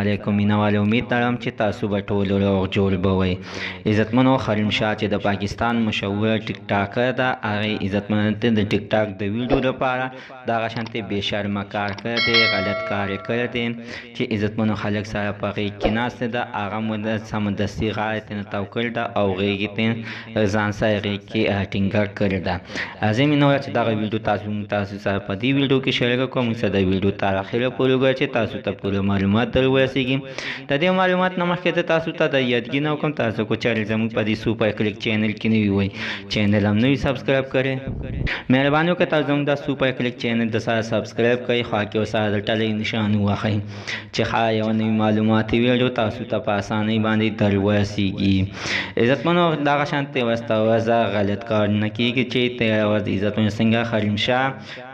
علیکم مینوال امید لرم چې تاسو به ټول روغ جوړ به وئ. عزتمنو خریم شاه چې د پاکستان مشهوره ټیک ټاکر ده، هغې عزتمنو ته د ټیک ټاک د ویډیو لپاره دغه شانتې بې شرمه کار کړی دی، غلط کار یې کړی دی چې عزتمنو خلک سره په هغې کې ناستې ده، هغه مو سمدستي غاړې ته نه تاو کړې ده او غېږې ته ځان سره هغې کې ټینګر کړې ده. راځئ مینوال چې دغه ویډیو تاسو سره په دې ویډیو کې شریکه کړم. موږ سره د ویډیو تر اخره پورې وګورئ چې تاسو ته پوره معلومات در ورسېږي. د دې معلومات نه مخکې زه تاسو ته د یادګي نه وکړم، تاسو کو چارې زموږ په دې سوپر کلیک چینل کې نوي وئ، چینل هم نوي سبسکرایب کړئ. مهرباني وکړئ تاسو زموږ د سوپر کلیک چینل د سره سبسکرایب کړئ، خوا کې ورسره د ټلۍ نشان ووهئ چې ښه یوه نوي معلوماتي ویډیو تاسو ته په اسانۍ باندې در ورسېږي. عزتمنو دغه شانتې ورځ ورځه غلط کار نه کېږي چې تېره ورځ عزتمنو څنګه خریم شاه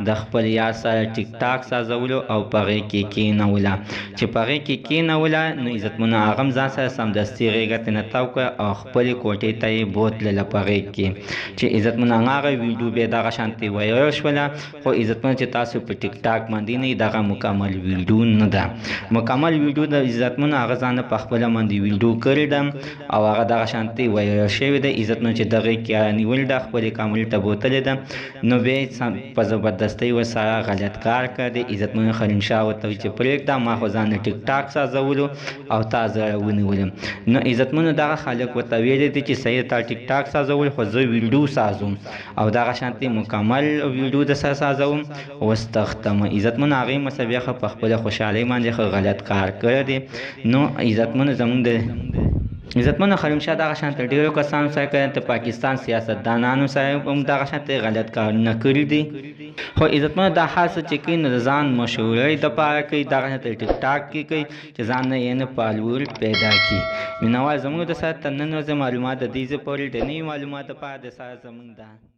د خپل یار سره ټیک ټاک سازولو او په هغې کې کېنوله، چې په هغې کې کېنوله نو عزتمنو هغه هم ځان سره سمدستي غېږه ترې نه تاو کړه او خپلې کوټې ته یې بوتلله په غېږ کې، چې عزتمنو هماغه ویډیو بیا دغه شانتې وایرل شوله. خو عزتمنو چې تاسو په ټیک ټاک باندې نه دغه مکمل ویډیو نه ده، مکمل ویډیو د عزتمنو هغه ځانه په خپله باندې ویډیو کړې ده او هغه دغه شانتې وایرل شوې ده. عزتمنو چې دغې کې نیولې ده، خپلې کاملې ته بوتلې ده، نو بیا یې په زبردستۍ ورسره غلط کار کړی دی. عزتمنو خریم شاه ورته وایي چې پرېږده ما خو ځان ټیک ټاک سازولو او تا زه ونیولم. نو عزتمنو دغه خلک ورته ویلی دي چې صحیح تا ټیک ټاک سازول، خو زه ویډیو سازوم او دغه شانتې مکمل ویډیو د سره سازوم اوس تښتم. عزتمنو هغې مو بیا ښه په خپله خوشحالۍ باندې ښه غلط کار کړی دی. نو عزتمنو زموږ د عزتمنو خریم شاه دغه شانته ډېرو کسانو سره کړی، د پاکستان سیاستدانانو سره هم دغه شانته غلط کارونه کړي دي. خو عزتمنو دا هر څه چې کوي نو د ځان مشهورۍ دپاره کوي، دغه شانته ټیک ټاک کې کوي چې ځان نه یې نه فالوور پیدا کړي. مینوال زموږ د سره تر نن ورځې معلومات د دې ځای پورې د نوي معلوماتو دپاره د سره زموږ ده